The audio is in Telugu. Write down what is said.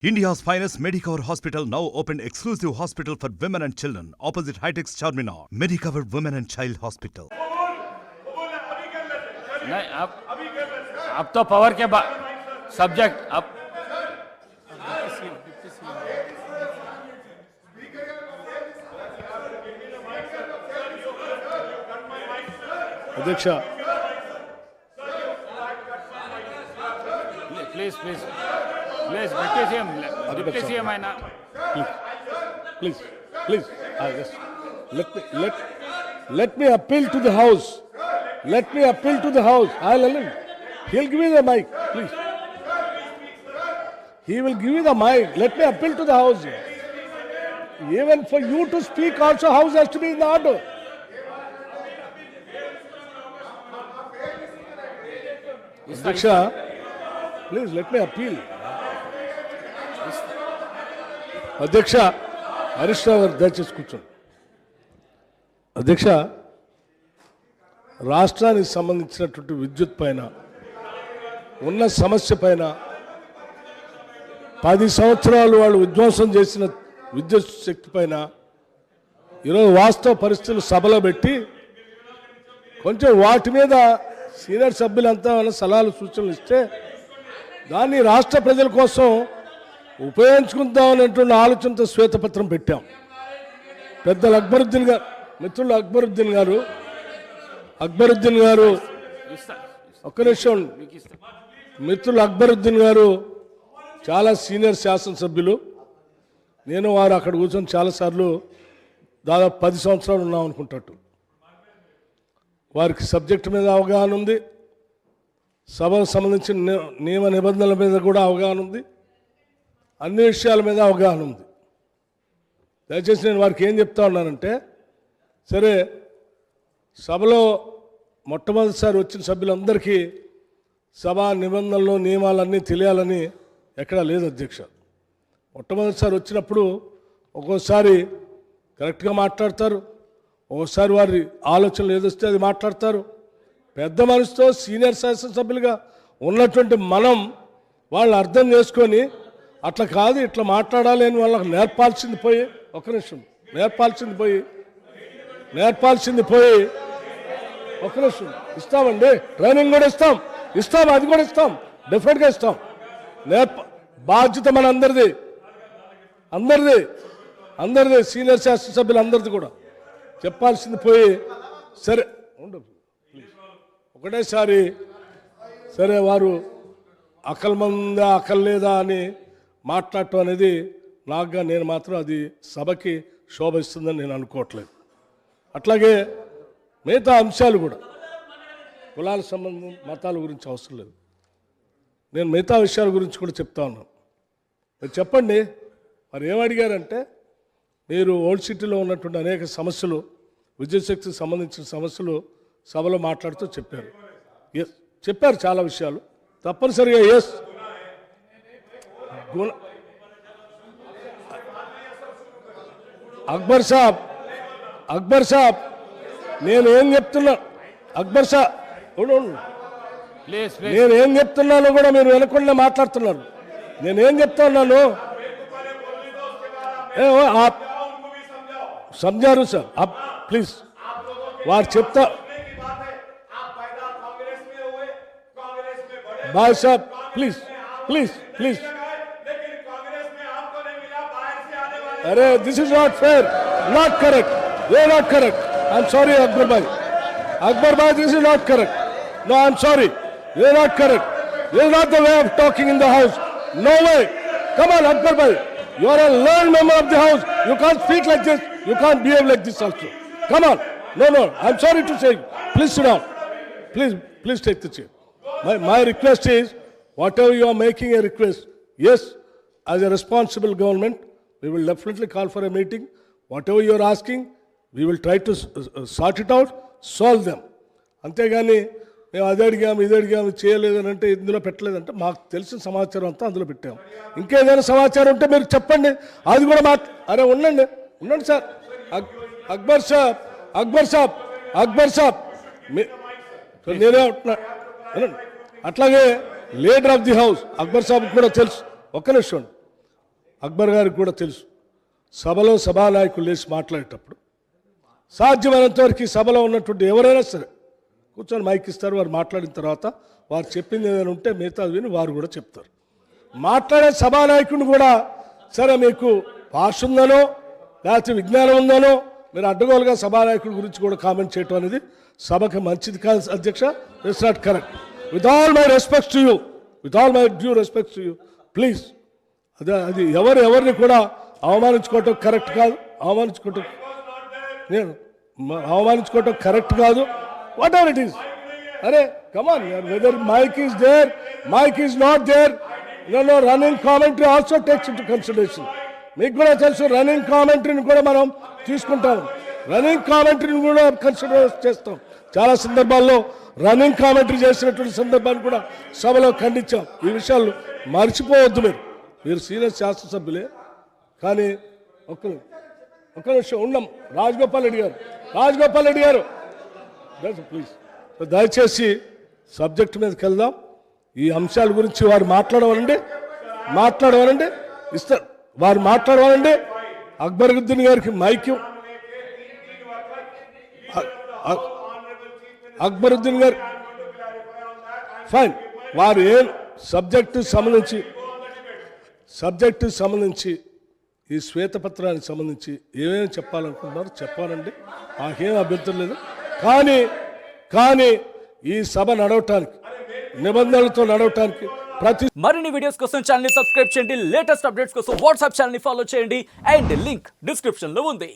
India's finest Medicover Hospital now opened exclusive hospital for women and children opposite Hightex Charminar. Medicover Women and Child Hospital. नहीं अब तो पावर के सब्जेक्ट अब अध्यक्ष please please please deputy CM है ना please just let me appeal to the house. Let me appeal to the house. He'll give you the mic, please. He will give you the mic. Let me appeal to the house. Even for you to speak also, house has to be in the order. Adyaksha, please let me appeal. అధ్యక్ష హరీష్ రావు గారు దయచేసి కూర్చోండి. అధ్యక్ష, రాష్ట్రానికి సంబంధించినటువంటి విద్యుత్ పైన ఉన్న సమస్య పైన 10 సంవత్సరాలు వాళ్ళు విధ్వంసం చేసిన విద్యుత్ శక్తి పైన ఈరోజు వాస్తవ పరిస్థితులు సభలో పెట్టి కొంచెం వాటి మీద సీనియర్ సభ్యులంతా సలహాలు సూచనలు ఇస్తే దాన్ని రాష్ట్ర ప్రజల కోసం ఉపయోగించుకుందాం అనేటువంటి ఆలోచనతో శ్వేతపత్రం పెట్టాం. పెద్దలు అక్బరుద్దీన్ గారు, మిత్రులు అక్బరుద్దీన్ గారు ఒక్క నిమిషం, మిత్రులు అక్బరుద్దీన్ గారు చాలా సీనియర్ శాసనసభ్యులు. నేను వారు అక్కడ కూర్చొని చాలాసార్లు దాదాపు 10 సంవత్సరాలు ఉన్నాం అనుకుంటాడు. వారికి సబ్జెక్టు మీద అవగాహన ఉంది, సభకు సంబంధించిన నియమ నిబంధనల మీద కూడా అవగాహన ఉంది, అన్ని విషయాల మీద అవగాహన ఉంది. దయచేసి నేను వారికి ఏం చెప్తా ఉన్నానంటే, సరే సభలో మొట్టమొదటిసారి వచ్చిన సభ్యులందరికీ సభా నిబంధనలు నియమాలన్నీ తెలియాలని ఎక్కడా లేదు అధ్యక్ష. మొట్టమొదటిసారి వచ్చినప్పుడు ఒక్కోసారి కరెక్ట్గా మాట్లాడతారు, ఒక్కోసారి వారి ఆలోచనలు ఏదొస్తే అది మాట్లాడతారు. పెద్ద మనసుతో సీనియర్ శాసనసభ్యులుగా ఉన్నటువంటి మనం వాళ్ళు అర్థం చేసుకొని అట్లా కాదు ఇట్లా మాట్లాడాలి అని వాళ్ళకి నేర్పాల్సింది పోయి ఒక్క నిమిషం ఒక్క నిమిషం ఇస్తామండి, ట్రైనింగ్ కూడా ఇస్తాం, అది కూడా ఇస్తాం, డెఫినెట్గా ఇస్తాం. బాధ్యత మన అందరిది సీనియర్ శాసనసభ్యులు అందరిది కూడా చెప్పాల్సింది పోయి సరే ఉండదు ఒకటేసారి సరే వారు అకల్మందా అకల్లేదా అని మాట్లాడటం అనేది నాకుగా నేను మాత్రం అది సభకి శోభిస్తుందని నేను అనుకోవట్లేదు. అట్లాగే మిగతా అంశాలు కూడా కులాల సంబంధం మతాల గురించి అవసరం లేదు, నేను మిగతా విషయాల గురించి కూడా చెప్తా ఉన్నాను. మీరు చెప్పండి, మరి ఏమడిగారంటే మీరు ఓల్డ్ సిటీలో ఉన్నటువంటి అనేక సమస్యలు, విద్యుత్ శక్తికి సంబంధించిన సమస్యలు సభలో మాట్లాడుతూ చెప్పారు చాలా విషయాలు. తప్పనిసరిగా అక్బర్ సాబ్ నేను ఏం చెప్తున్నా, అక్బర్ సాబ్ నేను ఏం చెప్తున్నాను కూడా మీరు వినకుండా మాట్లాడుతున్నారు. నేనేం చెప్తా ఉన్నాను समझारू सर, आप प्लीज वार చెప్తా भाई साहब प्लीज अरे this is not fair, not correct, ये not correct. I am sorry Akbar भाई this is not correct. No I am sorry, ये not correct. This is not the way of talking in the house. No way. Come on Akbar भाई, you are a learned member of the house, you can't speak like this, you can't behave like this also. Come on. No, I'm sorry to say, please sit down, please take the chair. My request is, whatever you are making a request, yes, as a responsible government we will definitely call for a meeting. Whatever you are asking, we will try to sort it out, solve them. అంతేగాని మేము అది అడిగాము ఇది అడిగాము చేయలేదని అంటే ఇందులో పెట్టలేదంటే మాకు తెలిసిన సమాచారం అంతా అందులో పెట్టాము. ఇంకేదైనా సమాచారం ఉంటే మీరు చెప్పండి, అది కూడా అరే ఉండండి సార్. అక్బర్ సాబ్ నేనే అట్లాగే leader of the house Akbar సాబ్ కూడా తెలుసు. ఒక్క నిమిషం, అక్బర్ గారికి కూడా తెలుసు, సభలో సభానాయకులు లేచి మాట్లాడేటప్పుడు సాధ్యమైనంత వరకు ఈ సభలో ఉన్నటువంటి ఎవరైనా సరే కూర్చొని మైక్ ఇస్తారు. వారు మాట్లాడిన తర్వాత వారు చెప్పింది ఏదైనా ఉంటే మిగతా విని వారు కూడా చెప్తారు. మాట్లాడే సభానాయకుడిని కూడా సరే మీకు భాష ఉందనో లేకపోతే విజ్ఞానం ఉందనో మీరు అడ్డగోలుగా సభానాయకుడి గురించి కూడా కామెంట్ చేయటం అనేది సభకి మంచిది కాదు అధ్యక్ష. It's not correct. With all my respects to you, with all my due respects to you, please అది ఎవరిని కూడా అవమానించుకోవటం కరెక్ట్ కాదు. అవమానించుకోవటం కరెక్ట్ కాదు. Whatever it is. అరే come on, whether mic is there, mic is not there, no running commentary also takes into consideration. మీకు కూడా తెలుసు రన్నింగ్ కామెంటరీని కూడా మనం తీసుకుంటాం, రన్నింగ్ కామెంటరీని కూడా కన్సిడర్ చేస్తాం. చాలా సందర్భాల్లో రన్నింగ్ కామెంటరీ చేసినటువంటి సందర్భాన్ని కూడా సభలో ఖండించాం. ఈ విషయాలు మర్చిపోవద్దు. మీరు సీనియర్ శాసనసభ్యులే, కానీ ఒక్క నిమిషం ఉన్నాం. రాజగోపాల్ రెడ్డి గారు ప్లీజ్ దయచేసి సబ్జెక్ట్ మీదకి వెళ్దాం. ఈ అంశాల గురించి వారు మాట్లాడవాలండి ఇస్తారు. వారు మాట్లాడవాలండి. అక్బరుద్దీన్ గారికి మైక్ అక్బరుద్దీన్ గారు ఫైన్. వారు ఏం సబ్జెక్టు సంబంధించి ఈ శ్వేతపత్రానికి సంబంధించి ఏమేమి చెప్పాలనుకుంటున్నారో చెప్పాలండి, నాకేం అభ్యంతరం లేదు. కానీ ఈ సభ నడవటానికి, నిబంధనలతో నడవటానికి మరిన్ని వీడియోస్ కోసం ఛానల్ ని సబ్స్క్రైబ్ చేయండి. లేటెస్ట్ అప్డేట్స్ కోసం వాట్సాప్ ఛానల్ ని ఫాలో చేయండి. అండ్ లింక్ డిస్క్రిప్షన్ లో ఉంది.